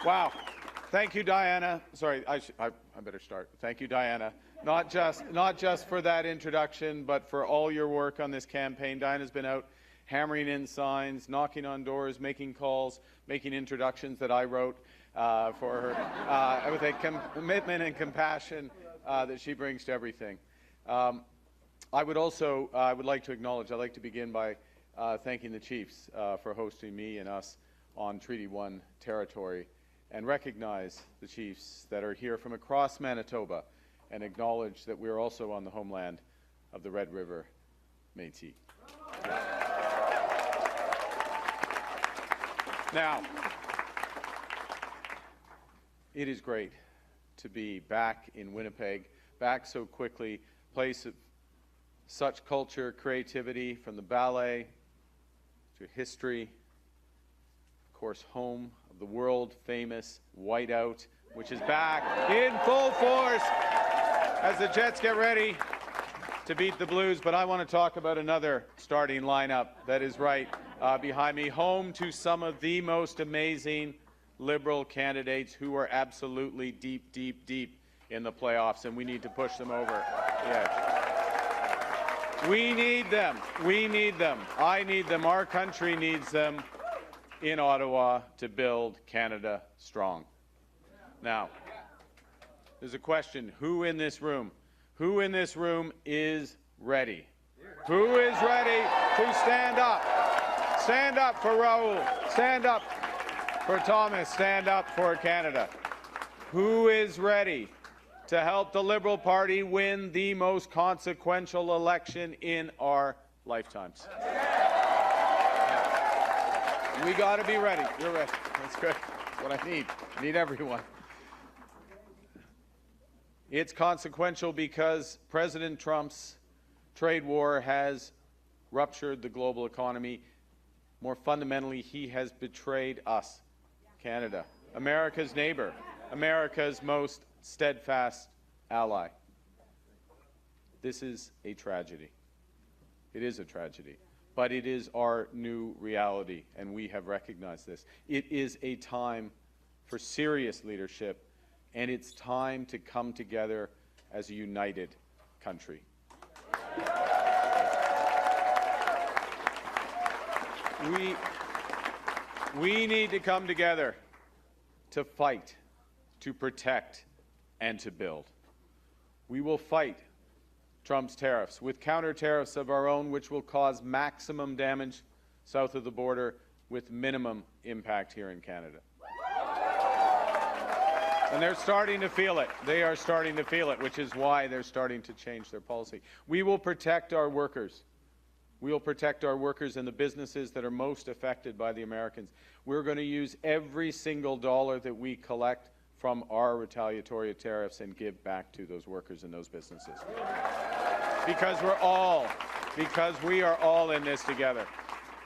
Wow. Thank you, Diana. Sorry, I better start. Thank you, Diana. Not just for that introduction, but for all your work on this campaign. Diana's been out hammering in signs, knocking on doors, making calls, making introductions that I wrote for her, with a commitment and compassion that she brings to everything. I would like to acknowledge, I'd like to begin by thanking the Chiefs for hosting me and us on Treaty 1 territory, and recognize the Chiefs that are here from across Manitoba and acknowledge that we're also on the homeland of the Red River Métis. Now, it is great to be back in Winnipeg, back so quickly, place of such culture, creativity, from the ballet to history, of course, home of the world-famous Whiteout, which is back in full force as the Jets get ready to beat the Blues. But I want to talk about another starting lineup that is right behind me, home to some of the most amazing Liberal candidates who are absolutely deep, deep, deep in the playoffs, and we need to push them over the edge. We need them. We need them. I need them. Our country needs them in Ottawa to build Canada strong. Now, there's a question. Who in this room is ready? Who is ready to stand up? Stand up for Raoul. Stand up for Thomas. Stand up for Canada. Who is ready to help the Liberal Party win the most consequential election in our lifetimes? We got to be ready. You're ready. That's good. That's what I need. I need everyone. It's consequential because President Trump's trade war has ruptured the global economy. More fundamentally, he has betrayed us, Canada, America's neighbor, America's most steadfast ally. This is a tragedy. It is a tragedy, but it is our new reality, and we have recognized this. It is a time for serious leadership, and it's time to come together as a united country. We need to come together to fight, to protect, and to build. We will fight Trump's tariffs with counter tariffs of our own, which will cause maximum damage south of the border with minimum impact here in Canada. And they're starting to feel it. They are starting to feel it, which is why they're starting to change their policy. We will protect our workers. We will protect our workers and the businesses that are most affected by the Americans. We're going to use every single dollar that we collect from our retaliatory tariffs and give back to those workers and those businesses. Because we are all in this together.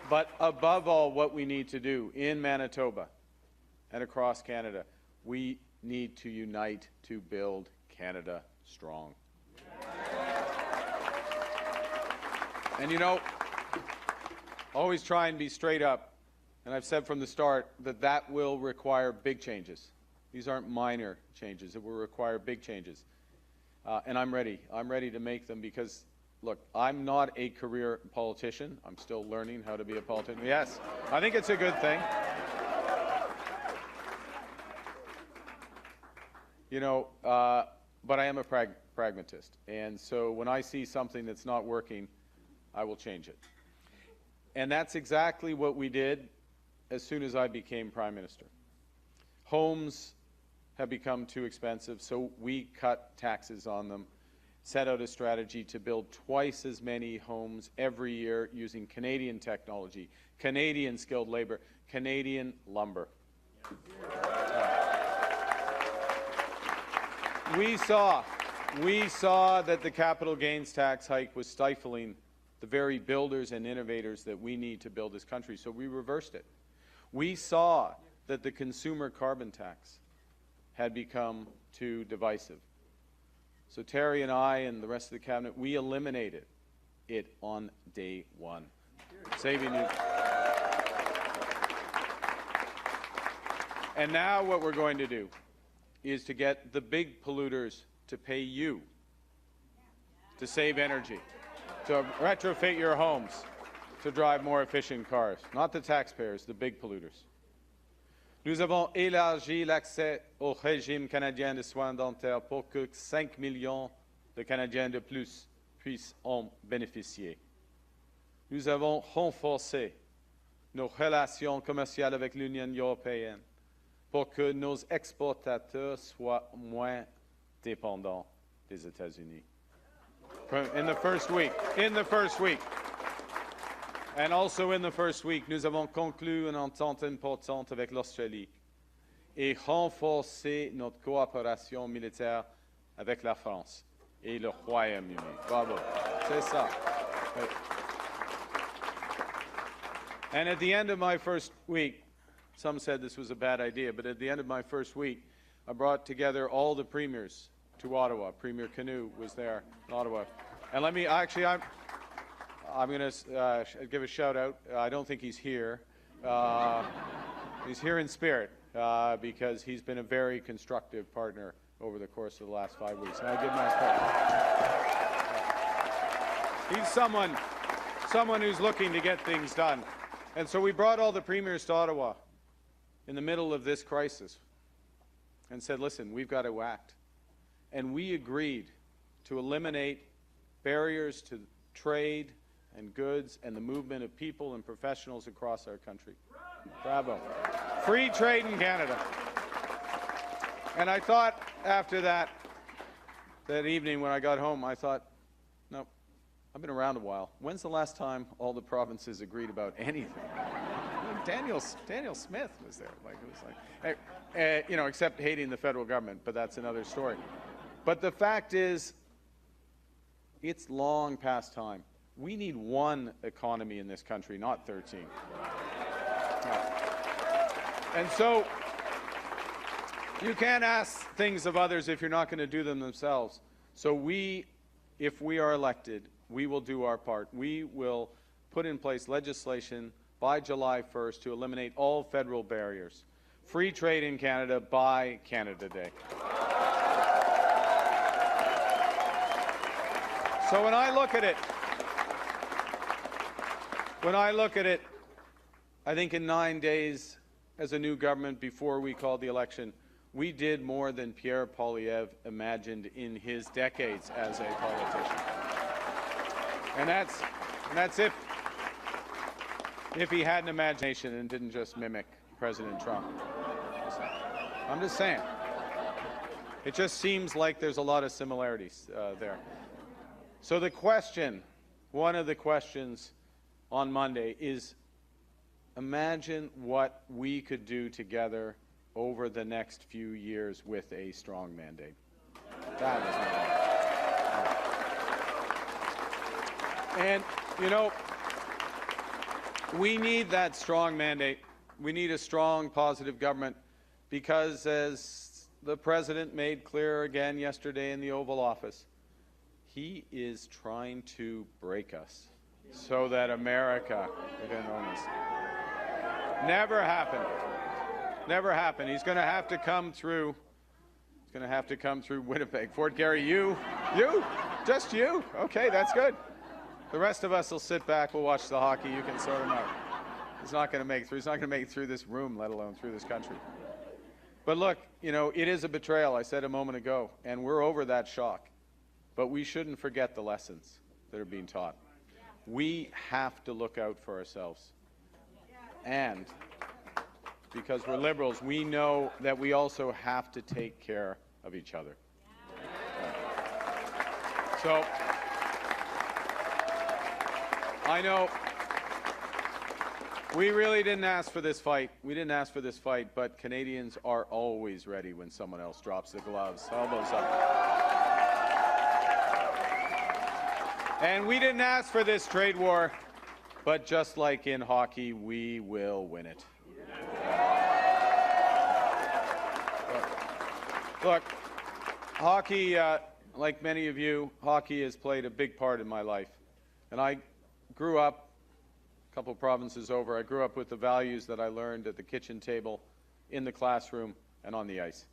But above all, what we need to do in Manitoba and across Canada, we need to unite to build Canada strong. And you know, always try and be straight up. And I've said from the start that that will require big changes. These aren't minor changes. It will require big changes. And I'm ready. I'm ready to make them because, look, I'm not a career politician. I'm still learning how to be a politician. Yes, I think it's a good thing. You know, but I am a pragmatist. And so when I see something that's not working, I will change it. And that's exactly what we did as soon as I became Prime Minister. Homes have become too expensive, so we cut taxes on them, set out a strategy to build twice as many homes every year using Canadian technology, Canadian skilled labor, Canadian lumber. We saw that the capital gains tax hike was stifling the very builders and innovators that we need to build this country, so we reversed it. We saw that the consumer carbon tax had become too divisive. So Terry and I and the rest of the cabinet, we eliminated it on day one, saving you. And now what we're going to do is to get the big polluters to pay you to save energy, to retrofit your homes, to drive more efficient cars. Not the taxpayers, the big polluters. Nous avons élargi l'accès au régime canadien de soins dentaires pour que 5 millions de Canadiens de plus puissent en bénéficier. Nous avons renforcé nos relations commerciales avec l'Union européenne pour que nos exportateurs soient moins dépendants des États-Unis. In the first week, and also in the first week, nous avons conclu une entente importante avec l'Australie et renforcé notre coopération militaire avec la France et le Royaume-Uni. Bravo. C'est ça. And at the end of my first week, some said this was a bad idea, but at the end of my first week, I brought together all the premiers to Ottawa. Premier Canoe was there in Ottawa. And let me, actually, I'm going to give a shout out. I don't think he's here. He's here in spirit because he's been a very constructive partner over the course of the last 5 weeks. And I give him my credit. He's someone who's looking to get things done. And so we brought all the premiers to Ottawa in the middle of this crisis and said, listen, we've got to act. And we agreed to eliminate barriers to trade and goods and the movement of people and professionals across our country. Bravo. Free trade in Canada. And I thought after that evening when I got home, I thought, no, I've been around a while. When's the last time all the provinces agreed about anything? Daniel Smith was there. Like, it was like, you know, except hating the federal government, but that's another story. But the fact is, it's long past time. We need one economy in this country, not 13. And so you can't ask things of others if you're not going to do them themselves. So if we are elected, we will do our part. We will put in place legislation by July 1st to eliminate all federal barriers. Free trade in Canada by Canada Day. So when I look at it, I think in 9 days as a new government before we called the election, we did more than Pierre Poilievre imagined in his decades as a politician. And that's if he had an imagination and didn't just mimic President Trump. I'm just saying. It just seems like there's a lot of similarities there. So the question, one of the questions on Monday is, imagine what we could do together over the next few years with a strong mandate. That is my And, you know, we need that strong mandate. We need a strong, positive government because, as the President made clear again yesterday in the Oval Office, he is trying to break us so that America can own us. Never happened. Never happened. He's going to have to come through. He's going to have to come through Winnipeg. Fort Garry, you? Just you? Okay, that's good. The rest of us will sit back. We'll watch the hockey. You can sort him out. He's not going to make it through. He's not going to make it through this room, let alone through this country. But look, you know, it is a betrayal, I said a moment ago, and we're over that shock. But we shouldn't forget the lessons that are being taught. We have to look out for ourselves. And because we're Liberals, we know that we also have to take care of each other. So I know we really didn't ask for this fight. We didn't ask for this fight, but Canadians are always ready when someone else drops the gloves. Elbows up. And we didn't ask for this trade war, but just like in hockey, we will win it. Look, hockey, like many of you, hockey has played a big part in my life. And I grew up a couple provinces over. I grew up with the values that I learned at the kitchen table in the classroom and on the ice.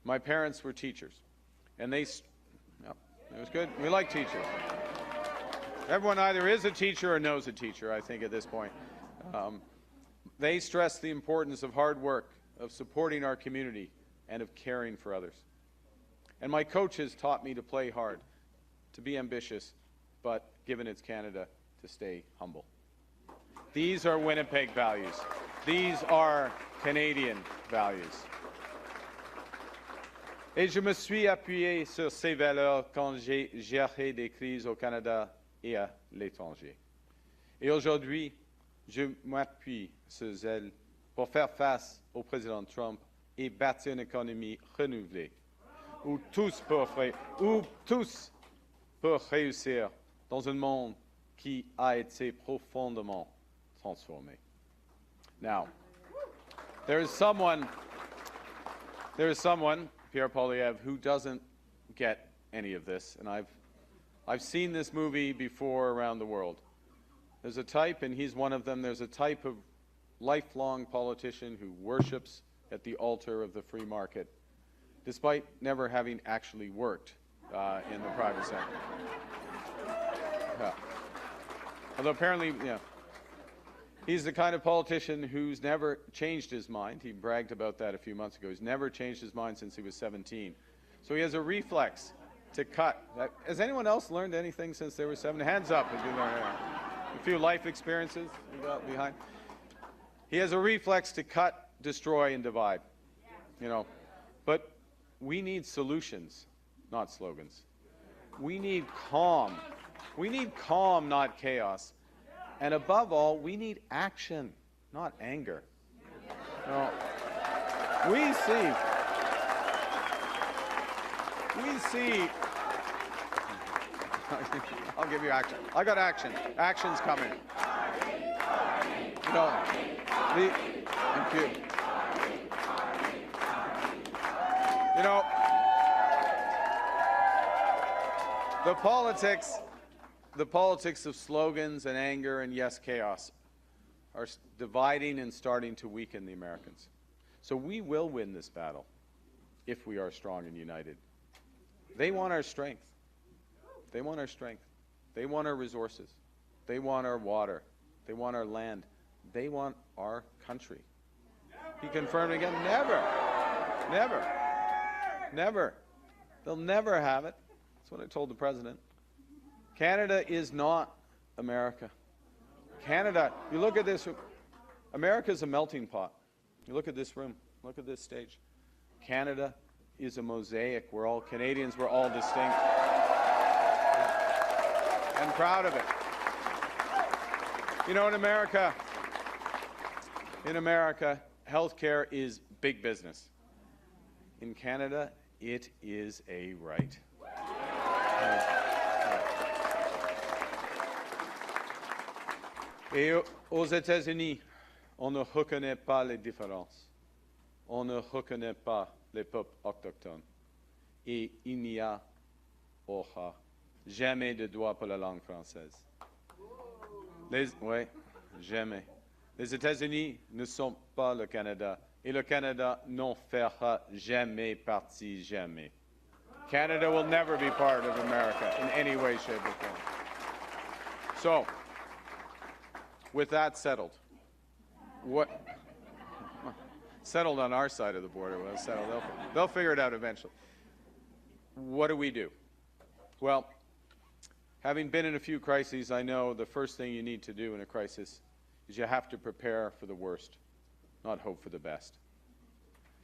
My parents were teachers, and yep, it was good. We like teachers. Everyone either is a teacher or knows a teacher, I think, at this point. They stress the importance of hard work, of supporting our community, and of caring for others. And my coaches taught me to play hard, to be ambitious, but, given it's Canada, to stay humble. These are Winnipeg values. These are Canadian values. Et je me suis appuyé sur ces valeurs quand j'ai géré des crises au Canada et à l'étranger. Et aujourd'hui, je m'appuie sur elles pour faire face au président Trump et bâtir une économie renouvelée, où tous peuvent réussir dans un monde qui a été profondément transformé. Now, there is someone, Pierre Poilievre, who doesn't get any of this, and I've seen this movie before around the world. There's a type, and he's one of them, there's a type of lifelong politician who worships at the altar of the free market, despite never having actually worked in the private sector. Yeah. Although apparently, yeah, he's the kind of politician who's never changed his mind. He bragged about that a few months ago. He's never changed his mind since he was 17. So he has a reflex to cut. Has anyone else learned anything since they were 7? Hands up if you learned a few life experiences you got behind. He has a reflex to cut, destroy, and divide. You know, but we need solutions, not slogans. We need calm. We need calm, not chaos. And above all, we need action, not anger. You know, we see, I'll give you action. I got action. Action's coming. You know, thank you. You know, the politics of slogans and anger and, yes, chaos are dividing and starting to weaken the Americans. So we will win this battle if we are strong and united. They want our strength. They want our strength. They want our resources. They want our water. They want our land. They want our country. He confirmed again, never, never, never. They'll never have it. That's what I told the president. Canada is not America. Canada, you look at this, America is a melting pot. You look at this room, look at this stage. Canada is a mosaic. We're all Canadians, we're all distinct. And proud of it. You know, in America, healthcare is big business. In Canada, it is a right. Et aux États-Unis, on ne reconnaît pas les différences. On ne reconnaît pas les peuples autochtones. Et il n'y aura jamais de droit pour la langue française. Oui, jamais. Les États-Unis ne sont pas le Canada. Et le Canada n'en fera jamais partie, jamais. Canada will never be part of America in any way, shape, or form. So, with that settled, settled on our side of the border, well, settled, they'll figure it out eventually. What do we do? Well, having been in a few crises, I know the first thing you need to do in a crisis is you have to prepare for the worst, not hope for the best.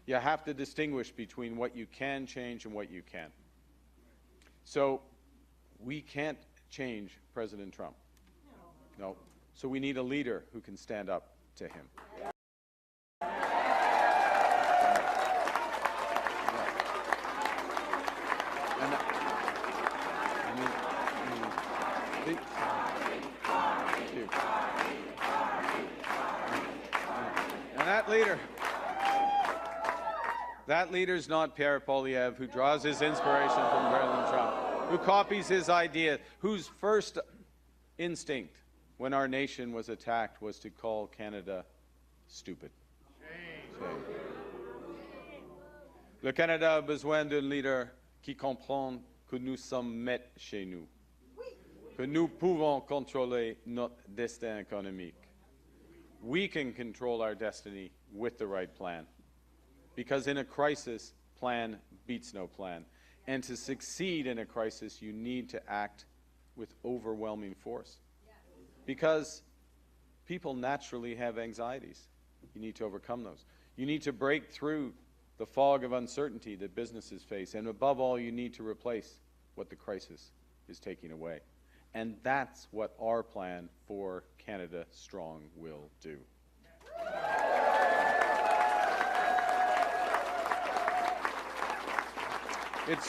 You have to distinguish between what you can change and what you can't. So we can't change President Trump. No. So we need a leader who can stand up to him. And that leader's not Pierre Poilievre, who draws his inspiration from President Trump, who copies his idea, whose first instinct when our nation was attacked was to call Canada stupid. Shame. Le Canada a besoin d'un leader qui comprend que nous sommes maîtres chez nous, que nous pouvons contrôler notre destin économique. We can control our destiny with the right plan. Because in a crisis, plan beats no plan. And to succeed in a crisis, you need to act with overwhelming force. Because people naturally have anxieties. You need to overcome those. You need to break through the fog of uncertainty that businesses face. And above all, you need to replace what the crisis is taking away. And that's what our plan for Canada Strong will do. It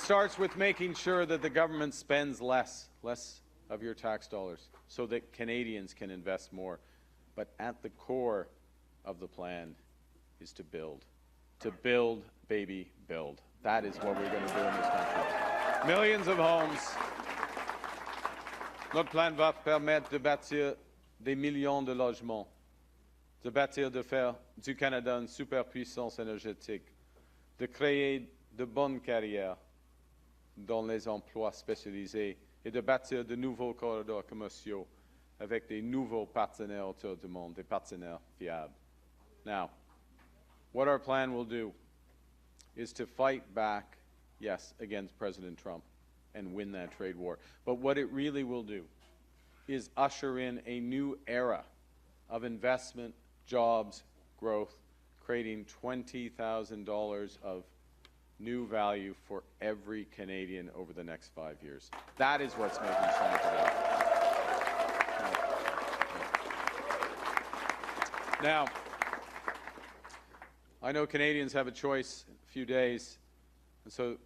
starts with making sure that the government spends less of your tax dollars so that Canadians can invest more. But at the core of the plan is to build. To build, baby, build. That is what we're going to do in this country. Millions of homes. Notre plan va permettre de bâtir des millions de logements, de faire du Canada une superpuissance énergétique, de créer de bonnes carrières dans les emplois spécialisés et de bâtir de nouveaux corridors commerciaux avec des nouveaux partenaires autour du monde, des partenaires fiables. Now, what our plan will do is to fight back, yes, against President Trump and win that trade war. But what it really will do is usher in a new era of investment, jobs, growth, creating $20,000 of new value for every Canadian over the next 5 years. That is what's making Strong today. Now, I know Canadians have a choice in a few days, and so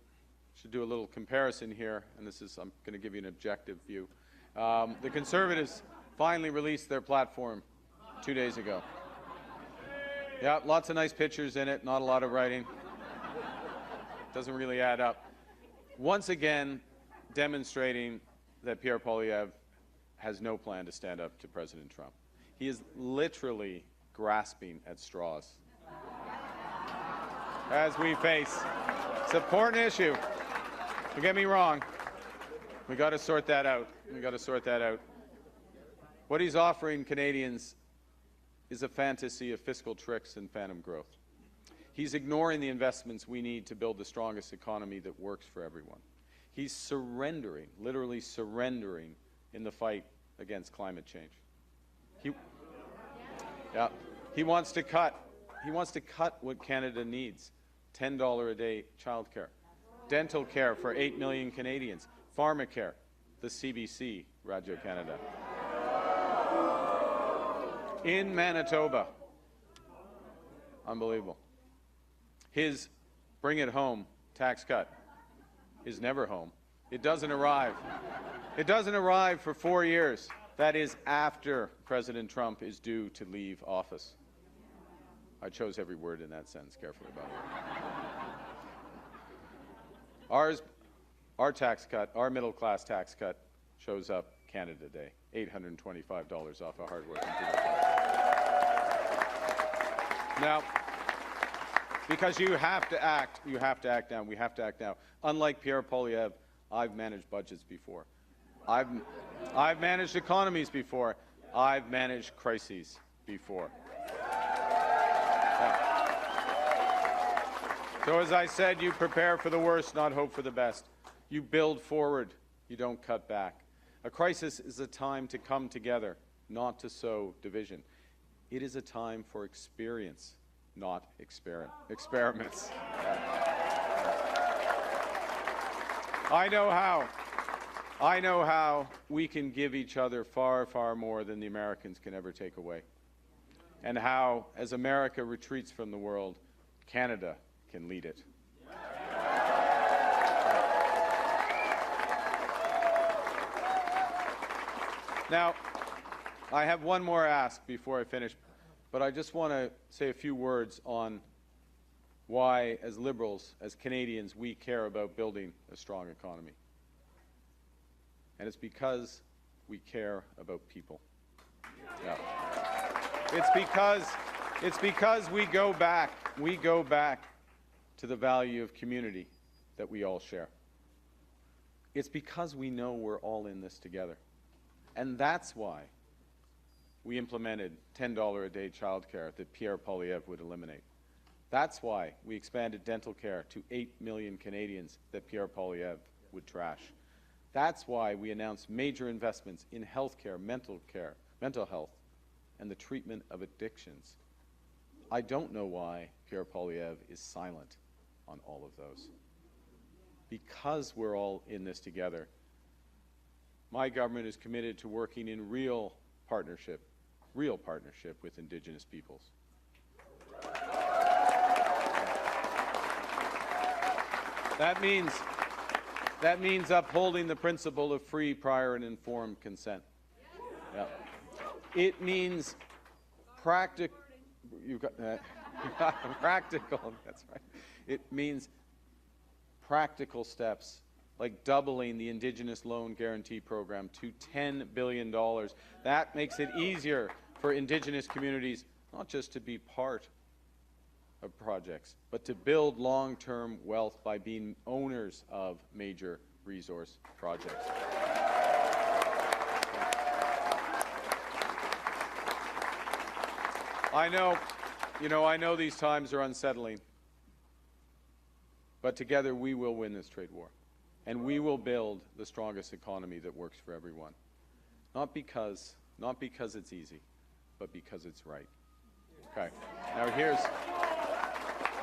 should do a little comparison here, and this is, I'm going to give you an objective view. The Conservatives finally released their platform 2 days ago. Yeah, lots of nice pictures in it, not a lot of writing. Doesn't really add up. Once again, demonstrating that Pierre Poilievre has no plan to stand up to President Trump. He is literally grasping at straws as we face. It's an important issue. Don't get me wrong. We got to sort that out. We got to sort that out. What he's offering Canadians is a fantasy of fiscal tricks and phantom growth. He's ignoring the investments we need to build the strongest economy that works for everyone. He's surrendering, literally surrendering, in the fight against climate change. He wants to cut what Canada needs: $10 a day childcare, dental care for 8 million Canadians, pharmacare, the CBC, Radio-Canada. In Manitoba, unbelievable. His bring it home tax cut is never home. It doesn't arrive. It doesn't arrive for 4 years. That is after President Trump is due to leave office. I chose every word in that sentence carefully, by the way. Our tax cut, our middle-class tax cut, shows up Canada Day, $825 off a hard-working people. Now, because you have to act now, we have to act now. Unlike Pierre Poilievre, I've managed budgets before. I've managed economies before. I've managed crises before. So as I said, you prepare for the worst, not hope for the best. You build forward, you don't cut back. A crisis is a time to come together, not to sow division. It is a time for experience, not experiments. I know how we can give each other far, far more than the Americans can ever take away. And how, as America retreats from the world, Canada can lead it. Now, I have one more ask before I finish, but I just want to say a few words on why, as Liberals, as Canadians, we care about building a strong economy. And it's because we care about people. Yeah. It's because we go back we go back to the value of community that we all share. It's because we know we're all in this together. And that's why we implemented $10 a day childcare that Pierre Poilievre would eliminate. That's why we expanded dental care to 8 million Canadians that Pierre Poilievre would trash. That's why we announced major investments in healthcare, mental health, and the treatment of addictions. I don't know why Pierre Poilievre is silent on all of those. Because we're all in this together, my government is committed to working in real partnership with Indigenous peoples. That means upholding the principle of free, prior, and informed consent. Yeah. It means practical. That's right. It means practical steps like doubling the Indigenous Loan Guarantee Program to $10 billion. That makes it easier for Indigenous communities not just to be part of projects, but to build long-term wealth by being owners of major resource projects. I know these times are unsettling, but together we will win this trade war, and we will build the strongest economy that works for everyone. Not because it's easy, but because it's right. Okay. Now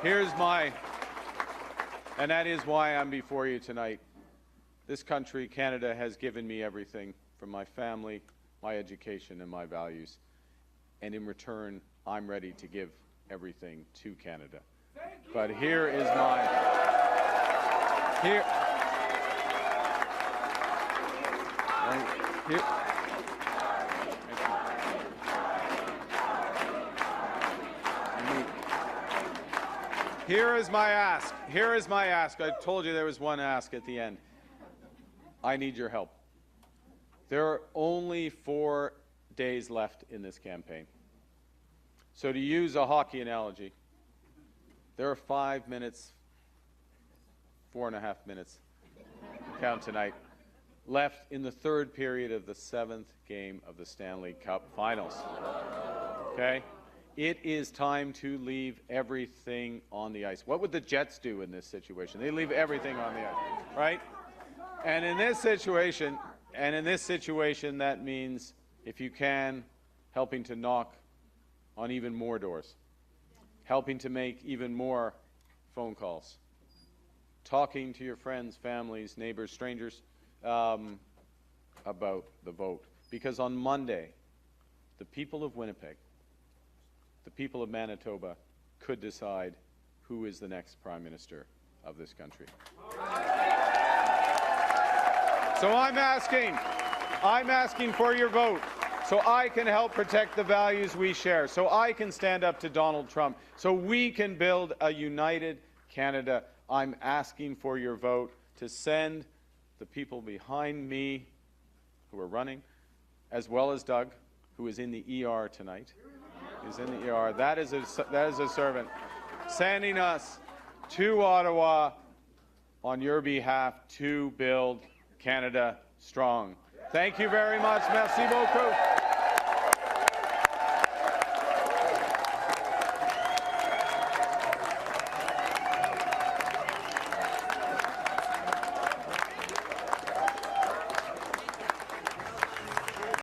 here's my, and that is why I'm before you tonight. This country, Canada, has given me everything from my family, my education, and my values. And in return, I'm ready to give everything to Canada. But here is my, here, here is my ask. Here is my ask. I told you there was one ask at the end. I need your help. There are only 4 days left in this campaign. So to use a hockey analogy, there are 5 minutes, 4.5 minutes, count tonight, left in the third period of the 7th game of the Stanley Cup Finals. Okay? It is time to leave everything on the ice. What would the Jets do in this situation? They leave everything on the ice, right? And in this situation, that means, if you can, helping to knock on even more doors, helping to make even more phone calls, talking to your friends, families, neighbors, strangers about the vote. Because on Monday, the people of Winnipeg, the people of Manitoba could decide who is the next Prime Minister of this country. So I'm asking for your vote so I can help protect the values we share, so I can stand up to Donald Trump, so we can build a united Canada. I'm asking for your vote to send the people behind me who are running, as well as Doug, who is in the ER tonight. He's in the ER. That is a servant sending us to Ottawa on your behalf to build Canada strong. Thank you very much. Merci beaucoup.